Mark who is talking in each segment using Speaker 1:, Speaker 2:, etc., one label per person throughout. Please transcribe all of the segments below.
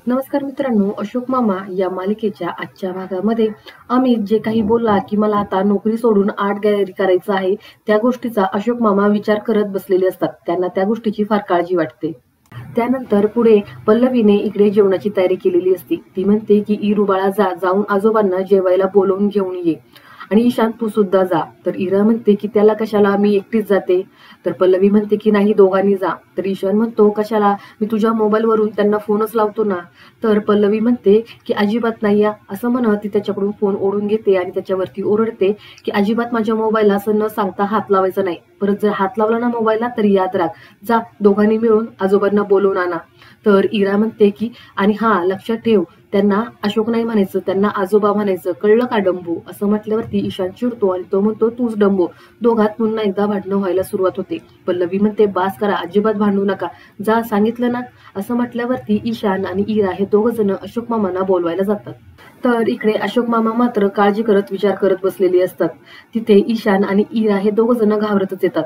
Speaker 1: नमस्कार मित्रांनो, अशोक मामा या मालिकेच्या आजच्या भागामध्ये अमित जे काही बोलला की मला आता नोकरी सोडून आर्ट गॅलरी करायचं आहे, त्या गोष्टीचा अशोक मामा विचार करत बसलेले असतात. त्यांना त्या गोष्टीची फार काळजी वाटते. त्यानंतर पुढे पल्लवीने इकडे जेवणाची तयारी केलेली असते. ती म्हणते की इरू बाळा जाऊन आजोबांना जेवायला बोलवून घेऊन ये आणि ईशान तू सुद्धा जा. तर इरा म्हणते की त्याला कशाला, मी एकटीच जाते. तर पल्लवी म्हणते की नाही, दोघांनी जा. तर ईशान म्हणतो कशाला, मी तुझ्या मोबाईलवरून त्यांना फोनच लावतो ना. तर पल्लवी म्हणते की अजिबात नाही या, असं म्हणत ती त्याच्याकडून फोन ओढून घेते आणि त्याच्यावरती ओरडते की अजिबात माझ्या मोबाईलला असं न सांगता हात लावायचा नाही. परत जर हात लावला ना मोबाईलला तर याद राख, जा दोघांनी मिळून आजोबांना बोलवून आणा. तर इरा म्हणते की आणि हा लक्षात ठेव, त्यांना अशोक नाही म्हणायचं, त्यांना आजोबा म्हणायचं, कळलं का डंबू. असं म्हटल्यावरती ईशान चिडतो आणि तो म्हणतो तूच डंबू. दोघात पुन्हा एकदा भांडणं व्हायला सुरुवात होते. पल्लवी म्हणते बास करा, अजिबात भांडू नका, जा सांगितलं ना. असं म्हटल्यावरती ईशान आणि इरा हे दोघ जण अशोक मामांना बोलवायला जातात. तर इकडे अशोक मामा मात्र काळजी करत विचार करत बसलेली असतात. तिथे ईशान आणि इरा हे दोघ जण घाबरतच येतात.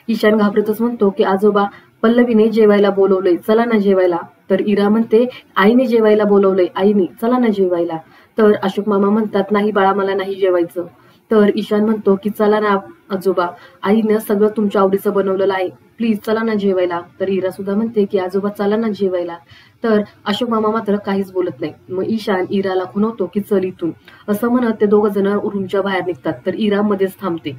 Speaker 1: ईशान घाबरतच म्हणतो की आजोबा, पल्लवीने जेवायला बोलवलंय, चला ना जेवायला. तर इरा म्हणते आईने जेवायला बोलवलंय, आईने, चला ना जेवायला. तर अशोक मामा म्हणतात नाही बाळा, मला नाही जेवायचं. तर ईशान म्हणतो की चला ना आजोबा, आईनं सगळं तुमच्या आवडीचं बनवलेलं आहे, प्लीज चला ना जेवायला. तर इरा सुद्धा म्हणते की आजोबा चला ना जेवायला. तर अशोक मामा मात्र काहीच बोलत नाही. मग ईशान इराला खुणवतो की चल इथून, असं म्हणत ते दोघ जण रूमच्या बाहेर निघतात. तर इरा मध्येच थांबते.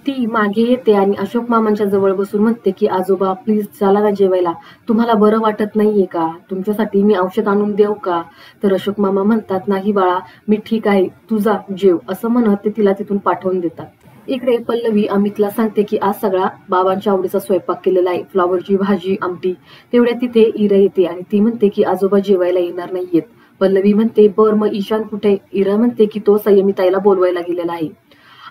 Speaker 1: ती मागे येते आणि अशोक मामांच्या जवळ बसून म्हणते की आजोबा प्लीज चला ना जेवायला, तुम्हाला बरं वाटत नाहीये का, तुमच्यासाठी मी औषध आणून देऊ का. तर अशोक मामा म्हणतात नाही बाळा, मी ठीक आहे, तू जा जेव, असं म्हणत ते तिला तिथून पाठवून देतात. इकडे पल्लवी अमितला सांगते की आज सगळा बाबांच्या आवडीचा स्वयंपाक केलेला आहे, फ्लॉवरची भाजी, आमटी. तेवढ्या तिथे इरा येते आणि ती म्हणते की आजोबा जेवायला येणार नाहीयेत. पल्लवी म्हणते बर मग ईशान कुठे. इरा म्हणते की तो संयमिताईला बोलवायला गेलेला आहे.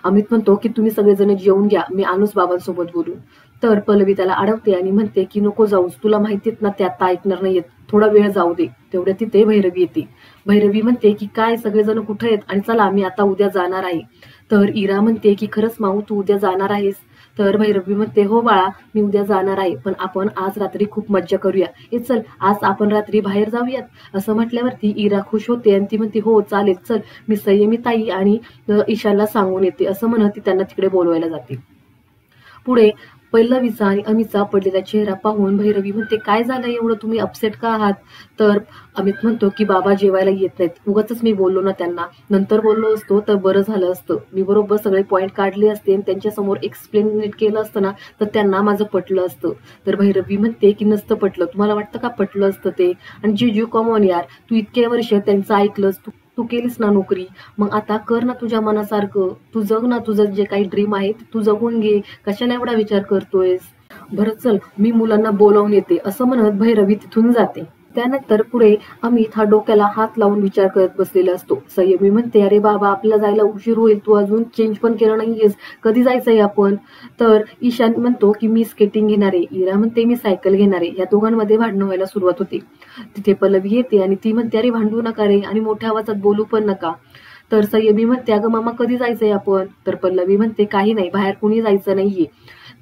Speaker 1: अमित म्हणतो की तुम्ही सगळेजण जेवून घ्या, मी आणूच बाबांसोबत बोलून. तर पल्लवी त्याला अडवते आणि म्हणते की नको जाऊस, तुला माहितीत ना ते आता ऐकणार नाहीयेत, थोडा वेळ जाऊ दे. तेवढ्या तिथे भैरवी येते. भैरवी म्हणते की काय सगळेजण कुठे आहेत आणि चला मी आता उद्या जाणार आहे. तर इरा म्हणते की खरंच माऊ तू उद्या जाणार आहेस. तर भैरवी म्हणते हो बाळा, मी उद्या जाणार आहे, पण आपण आज रात्री खूप मज्जा करूया, ए चल आज आपण रात्री बाहेर जाऊयात. असं म्हटल्यावरती इरा खुश होते आणि ती म्हणते हो चालेल, चल मी संयमिताई आणि ईशानला सांगून येते. असं म्हणत ती त्यांना तिकडे बोलवायला जाते. पुढे पल्लवीचा आणि अमितचा पडलेला चेहरा पाहून भैरवी म्हणते काय झालं एवढं, तुम्ही अपसेट का आहात. तर अमित म्हणतो की बाबा जेवायला येत नाहीत, उगाच मी बोललो ना त्यांना, नंतर बोललो असतो तर बरं झालं असतं, मी बरोबर सगळे पॉइंट काढले असते आणि त्यांच्या समोर एक्सप्लेन नीट केलं असतं ना तर त्यांना माझं पटलं असतं. तर भैरवी म्हणते की नसतं पटलं, तुम्हाला वाटतं का पटलं असतं ते. आणि जीजू कमॉन यार, तू इतक्या वर्ष त्यांचं ऐकलंस, तू केलीस ना नोकरी, मग आता कर ना तुझ्या मनासारखं, तू जग ना तुझं जे काही ड्रीम आहे तू जगून घे, कशाला एवढा विचार करतोयस. बरं चल मी मुलांना बोलावून येते. असं म्हणत भैरवी तिथून जाते. त्यानंतर पुढे अमित हा डोक्याला हात लावून विचार करत बसलेला असतो. संयमी म्हणते अरे बाबा आपल्याला जायला उशीर होईल, तू अजून चेंज पण केलं नाहीयेस, कधी जायचंय आपण. तर ईशान म्हणतो की मी स्केटिंग घेणार आहे, इरा म्हणते मी सायकल घेणार आहे. या दोघांमध्ये भांडणं व्हायला सुरुवात होते. तिथे पल्लवी येते आणि ती म्हणते अरे भांडू नका रे आणि मोठ्या आवाजात बोलू पण नका. तर संयमी म्हणते अगं मामा कधी जायचंय आपण. तर पल्लवी म्हणते काही नाही, बाहेर कुणी जायचं नाहीये.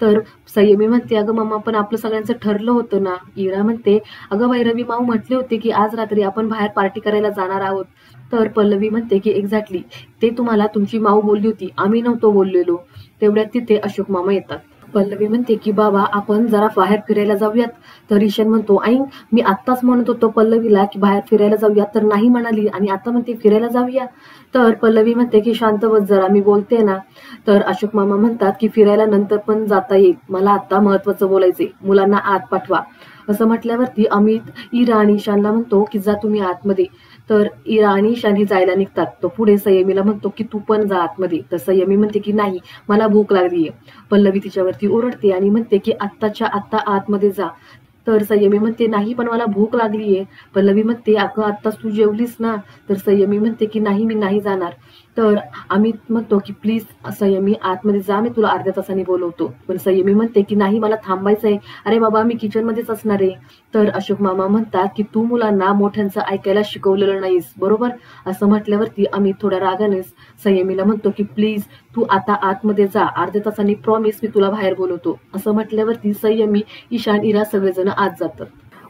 Speaker 1: तर संयमी म्हणते अगं मामा पण आपलं सगळ्यांचं ठरलं होतं ना. इरा म्हणते अगं भैरवी माऊ म्हटले होते की आज रात्री आपण बाहेर पार्टी करायला जाणार आहोत. तर पल्लवी म्हणते की एक्झॅक्टली, ते तुम्हाला तुमची माऊ बोलली होती, आम्ही नव्हतो बोललेलो. तेवढ्यात तिथे अशोक मामा येतात. पल्लवी म्हणते की बाबा आपण जरा बाहेर फिरायला जाऊयात. तर ईशान म्हणतो आई, मी आत्ताच म्हणत होतो पल्लवीला की बाहेर फिरायला जाऊया तर नाही म्हणाली आणि आता म्हणते फिरायला जाऊया. तर पल्लवी म्हणते की शांत बस जरा, मी बोलते ना. तर अशोक मामा म्हणतात की फिरायला नंतर पण जाता येईल, मला आता महत्वाचं बोलायचंय, मुलांना आत पाठवा. असं म्हटल्यावरती अमित इरा आणि ईशानला म्हणतो की जा तुम्ही आतमध्ये. तर इरा आणि ईशान ही जायला निघतात. तो पुढे संयमीला म्हणतो की तू पण जा आतमध्ये. तर संयमी म्हणते की नाही, मला भूक लागलीये. पल्लवी तिच्यावरती ओरडते आणि म्हणते की आत्ताच्या आत्ता आतमध्ये जा. तर संयमी म्हणते नाही पण मला भूक लागलीये. पल्लवी म्हणते अगं आत्ताच तू जेवलीस ना. तर संयमी म्हणते की नाही मी नाही जाणार. तर अमित म्हणतो की प्लीज संयमी आतमध्ये जा, मी तुला अर्ध्या तासाने बोलवतो. पण संयमी म्हणते की नाही मला थांबायचंय, अरे बाबा मी किचन मध्येच असणार आहे. तर अशोक मामा म्हणतात की तू मुलांना मोठ्यांचं ऐकायला शिकवलेलं नाहीस बरोबर. असं म्हटल्यावरती अमित थोड्या रागानेच संयमीला म्हणतो की प्लीज तू आता आतमध्ये जा, अर्ध्या तासाने प्रॉमिस मी तुला बाहेर बोलवतो. असं म्हटल्यावरती संयमी, ईशान, इरा सगळेजण आत जातात.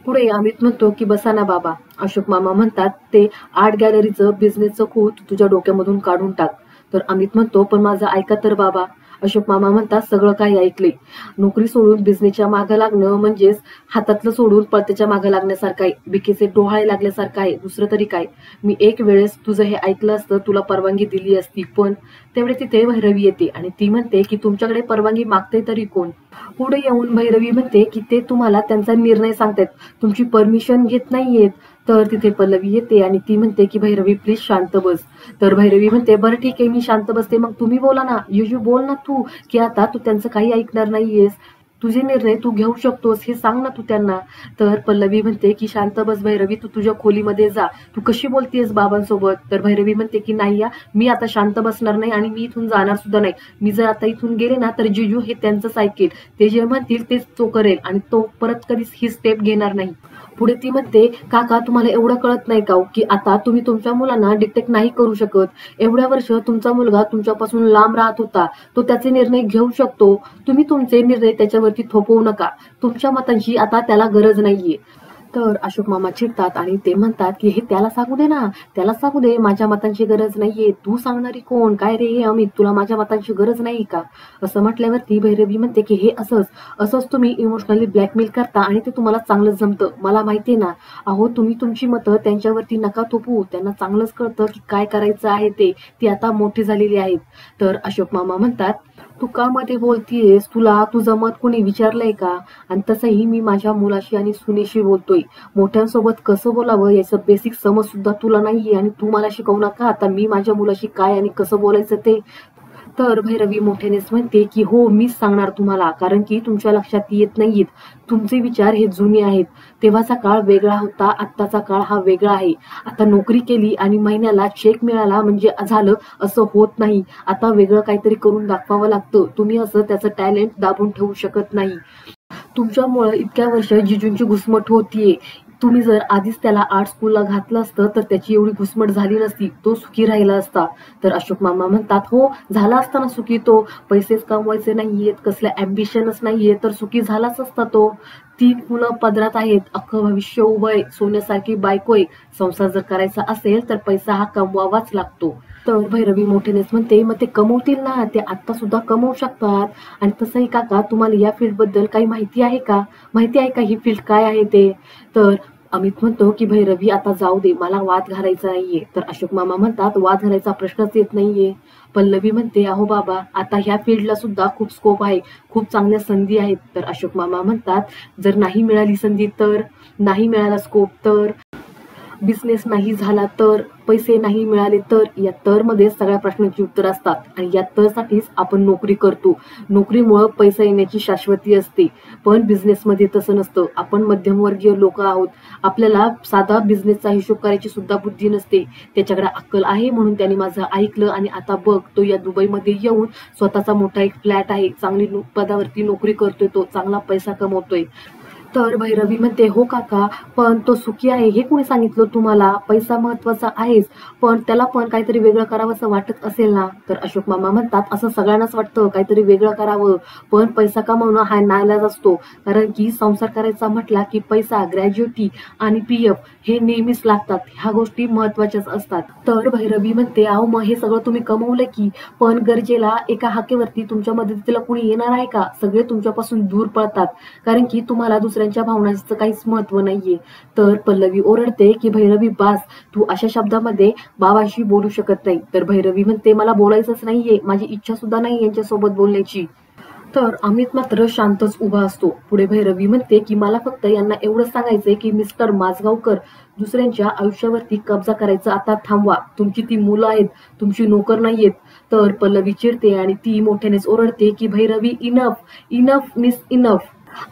Speaker 1: पुढे अमित म्हणतो की बसा ना बाबा. अशोक मामा म्हणतात ते आर्ट गॅलरीचं बिझनेसचं खूप तुझ्या डोक्यामधून काढून टाक. तर अमित म्हणतो पण माझं ऐका तर बाबा. अशोक मामा म्हणतात सगळं काही ऐकले. नोकरी सोडून बिझनेसच्या मागं लागणं म्हणजेच हातातलं सोडून पळत्याच्या मागं लागण्यासारखं आहे. बिकेचे डोहाळे लागल्यासारखं आहे, दुसरं तरी काय. मी एक वेळेस तुझं हे ऐकलं असतं, तुला परवानगी दिली असती, पण तेवढे तिथे भैरवी येते आणि ती म्हणते की तुमच्याकडे परवानगी मागते तरी कोण. पुढे येऊन भैरवी म्हणते की ते तुम्हाला त्यांचा निर्णय सांगतायत, तुमची परमिशन घेत नाहीयेत. तर तिथे पल्लवी येते आणि ती म्हणते की भैरवी प्लीज शांत बस. तर भैरवी म्हणते बरं ठीक आहे मी शांत बसते, मग तुम्ही बोला ना. युजू बोल ना तू, की आता तू त्यांचं काही ऐकणार नाहीयेस, तुझे निर्णय तू घेऊ शकतोस हे सांग ना तू त्यांना. तर पल्लवी म्हणते की शांत बस भैरवी, तू तुझ्या खोलीमध्ये जा, तू कशी बोलतेस बाबांसोबत. तर भैरवी म्हणते की नाही या, मी आता शांत बसणार नाही आणि मी इथून जाणार सुद्धा नाही. मी जर आता इथून गेले ना तर जिजू हे त्यांचंच ऐकेल, ते जे म्हणतील तेच तो करेल आणि तो परत कधीच ही स्टेप घेणार नाही. पुढे ती म्हणते काका तुम्हाला एवढं कळत नाही का हो, की आता तुम्ही तुमच्या मुलांना डिक्टेट नाही करू शकत. एवढ्या वर्ष तुमचा मुलगा तुमच्यापासून लांब राहत होता, तो त्याचे निर्णय घेऊ शकतो. तुम्ही तुमचे निर्णय त्याच्यावरती थोपवू नका. तुमच्या मतांची आता त्याला गरज नाहीये. तर अशोक मामा चिडतात आणि ते म्हणतात की हे त्याला सांगू दे ना, त्याला सांगू दे, माझ्या मतांची गरज नाहीये. तू सांगणारी कोण काय रे अमित, तुला माझ्या मतांची गरज नाही का. असं म्हटल्यावरती भैरवी म्हणते की हे असंच असंच तुम्ही इमोशनली ब्लॅकमेल करता आणि ते तुम्हाला चांगलं जमतं, मला माहितीये ना. अहो तुम्ही तुमची मतं त्यांच्यावरती नका थोपू, त्यांना चांगलंच कळतं की काय करायचं आहे ते, ती आता मोठी झालेली आहेत. तर अशोक मामा म्हणतात तू का मध्ये बोलतीयेस, तुला तुझं मत कोणी विचारलंय का. आणि तसंही मी माझ्या मुलाशी आणि सुनेशी बोलतोय, मोठ्यांसोबत कसं बोलावं याचं बेसिक समज सुद्धा तुला नाहीये आणि तू मला शिकवू नका आता मी माझ्या मुलाशी काय आणि कसं बोलायचं ते. तर भैरवी मोठ्यानेच म्हणते की हो मीच सांगणार तुम्हाला, कारण की तुमच्या लक्षात येत नाहीत, तुमचे विचार हे जुने आहेत. तेव्हाचा काळ वेगळा होता, आत्ताचा काळ हा वेगळा आहे. आता नोकरी केली आणि महिन्याला चेक मिळाला म्हणजे झालं असं होत नाही. आता वेगळं काहीतरी करून दाखवावं लागतं. तुम्ही असं त्याचं टॅलेंट दाबून ठेवू शकत नाही. तुमच्यामुळं इतक्या वर्ष जिजूंची घुसमट होतीये. तुम्ही जर आधीच त्याला आर्ट स्कूलला घातलं असतं तर त्याची एवढी घुसमट झाली नसती, तो सुखी राहिला असता. तर अशोक मामा म्हणतात हो झाला असता ना सुखी तो, पैसेच कमवायचे नाहीयेत, कसल्या अँबिशनच नाहीये तर सुखी झालाच असता तो. 3 मुलं पदरात आहेत, अख्खं भविष्य उभं आहे, सोन्यासारखी बायको आहे. संसार जर करायचा असेल तर पैसा हा कमवावाच लागतो. तर भैरवी मोठ्यानेच म्हणते मग ते कमवतील ना, ते आता सुद्धा कमवू शकतात. आणि तसंही काका तुम्हाला या फील्ड बद्दल काही माहिती आहे का, माहिती आहे का ही फील्ड काय आहे ते. तर अमित म्हणतो की भैरवी आता जाऊ दे, मला वाद घालायचा नाहीये. तर अशोक मामा म्हणतात वाद घालायचा प्रश्नच येत नाहीये. पल्लवी म्हणते अहो बाबा आता ह्या फील्डला सुद्धा खूप स्कोप आहे, खूप चांगल्या संधी आहेत. तर अशोक मामा म्हणतात जर नाही मिळाली संधी तर, नाही मिळाला स्कोप तर, बिझनेस नाही झाला तर, पैसे नाही मिळाले तर, या तर मध्ये सगळ्या प्रश्नांची उत्तर असतात. आणि या तर साठीच आपण नोकरी करतो. नोकरीमुळे पैसा येण्याची शाश्वती असते, पण बिझनेसमध्ये तसं नसतं. आपण मध्यमवर्गीय लोक आहोत, आपल्याला साधा बिझनेसचा हिशोब करायची सुद्धा बुद्धी नसते. त्याच्याकडे अक्कल आहे म्हणून त्याने माझं ऐकलं आणि आता बघ तो या दुबईमध्ये येऊन स्वतःचा मोठा एक फ्लॅट आहे, चांगली पदावरती नोकरी करतोय, तो चांगला पैसा कमवतोय. तर भैरवी म्हणते हो काका पण तो सुखी आहे हे कोणी सांगितलं तुम्हाला, पैसा महत्वाचा आहेच पण त्याला पण काहीतरी वेगळं करावं असं वाटत असेल ना. तर अशोक मामा म्हणतात असं सगळ्यांनाच वाटतं काहीतरी वेगळं करावं, पण पैसा कमावणं हा नाईलाज असतो. कारण की संसार करायचा म्हटला की पैसा, ग्रॅज्युटी आणि पीएफ हे नेहमीच लागतात, ह्या गोष्टी महत्वाच्याच असतात. तर भैरवी म्हणते अहो मग हे सगळं तुम्ही कमवलं की, पण गरजेला एका हाकेवरती तुमच्या मदतीला कोणी येणार आहे का, सगळे तुमच्यापासून दूर पळतात, कारण की तुम्हाला दुसऱ्यांच्या भावनांचं काहीच महत्व नाहीये. तर पल्लवी ओरडते की भैरवी बास, तू अशा शब्दामध्ये बाबाशी बोलू शकत नाही. तर भैरवी म्हणते मला बोलायचंच नाहीये, माझी इच्छा सुद्धा नाही यांच्यासोबत बोलण्याची. तर अमित मात्र शांतच उभा असतो. पुढे भैरवी म्हणते की मला फक्त यांना एवढंच सांगायचंय की मिस्टर माझगावकर, दुसऱ्यांच्या आयुष्यावरती कब्जा करायचं आता थांबवा. तुमची ती मुलं आहेत, तुमची नोकर नाहीयेत. तर पल्लवी चिडते आणि ती मोठ्यानेच ओरडते की Bhairavi enough, enough miss enough,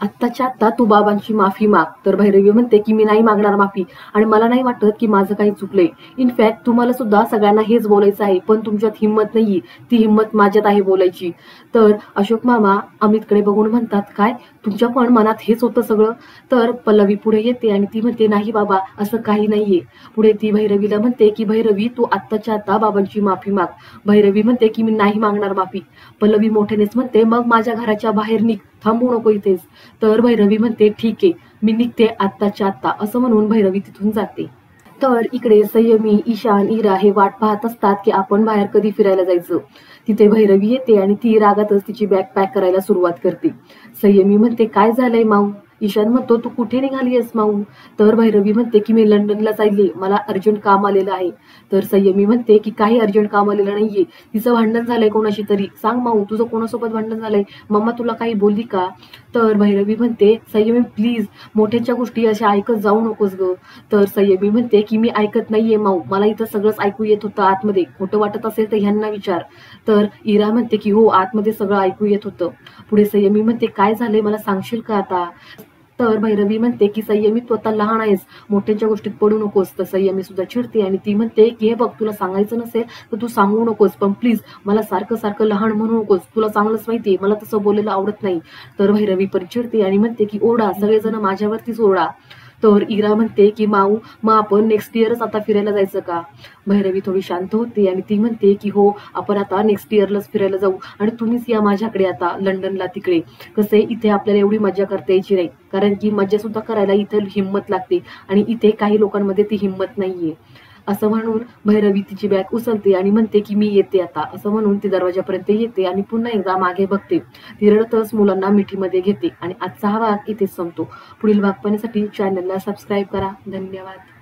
Speaker 1: आत्ताच्या आत्ता तू बाबांची माफी माग. तर भैरवी म्हणते की मी नाही मागणार माफी आणि मला नाही वाटत की माझं काही चुकलंय. इनफॅक्ट तुम्हाला सुद्धा सगळ्यांना हेच बोलायचं आहे, पण तुमच्यात हिंमत नाहीये, ती हिंमत माझ्यात आहे बोलायची. तर अशोक मामा अमितकडे बघून म्हणतात काय तुमच्या पण मनात हेच होतं सगळं. तर पल्लवी पुढे येते आणि ती म्हणते नाही बाबा असं काही नाहीये. पुढे ती भैरवीला म्हणते की भैरवी तू आत्ताच्या आत्ता बाबांची माफी माग. भैरवी म्हणते की मी नाही मागणार माफी. पल्लवी मोठ्यानेच म्हणते मग माझ्या घराच्या बाहेर निघ. थांबू नको इथेच. तर भैरवी म्हणते ठीक आहे, मी निघते आत्ताच्या आत्ता, असं म्हणून भैरवी तिथून जाते. तर इकडे संयमी, ईशान, इरा हे वाट पाहत असतात की आपण बाहेर कधी फिरायला जायचं. तिथे भैरवी येते आणि ती रागातच तिची बॅग पॅक करायला सुरुवात करते. संयमी म्हणते काय झालंय माऊ? ईशान म्हणतो तू कुठे निघाली आहेस माऊ? तर भैरवी म्हणते की मी लंडनला चालली, मला अर्जंट काम आलेलं आहे. तर संयमी म्हणते की काही अर्जंट काम आलेलं नाहीये, तिचं भांडण झालंय कोणाशी तरी, सांग माऊ तुझं कोणासोबत भांडण झालंय, मम्मा तुला काही बोलली का? तर भैरवी म्हणते संयमी प्लीज मोठ्याच्या गोष्टी अशा ऐकत जाऊ नकोस ग. तर संयमी म्हणते की मी ऐकत नाहीये माऊ, मला इथं सगळंच ऐकू येत होतं आतमध्ये, खोटं वाटत असेल तर ह्यांना विचार. तर इरा म्हणते की हो आतमध्ये सगळं ऐकू येत होतं. पुढे संयमी म्हणते काय झालंय मला सांगशील का आता? तर भैरवी म्हणते की संयमी तू आता लहान आहेस, मोठ्यांच्या गोष्टीत पडू नकोस. तर संयमी सुद्धा चिडते आणि ती म्हणते की हे बघ तुला सांगायचं नसेल तर तू सांगू नकोस, पण प्लीज मला सारखं सारखं लहान म्हणू नकोस, तुला चांगलंच माहितीये मला तसं बोलायला आवडत नाही. तर भैरवी पण चिडते आणि म्हणते की ओरडा, सगळेजण माझ्यावरतीच ओरडा. तर इरा म्हणते की माऊ मग आपण नेक्स्ट इयरच आता फिरायला जायचं का? भैरवी थोडी शांत होते आणि ती म्हणते की हो आपण आता नेक्स्ट इयरलाच फिरायला जाऊ आणि तुम्हीच या माझ्याकडे आता लंडनला. तिकडे कसे इथे आपल्याला एवढी मजा करता यायची नाही, कारण की मजा सुद्धा करायला इथे हिंमत लागते आणि इथे काही लोकांमध्ये ती हिंमत नाहीये. असं म्हणून भैरवी तिची बॅग उचलते आणि म्हणते की मी येते आता, असं म्हणून ती दरवाजापर्यंत येते आणि पुन्हा एकदा मागे बघते. ती रडतच मुलांना मिठीमध्ये घेते आणि आजचा हा भाग इथेच संपतो. पुढील भाग पाहण्यासाठी चॅनलला सबस्क्राईब करा. धन्यवाद.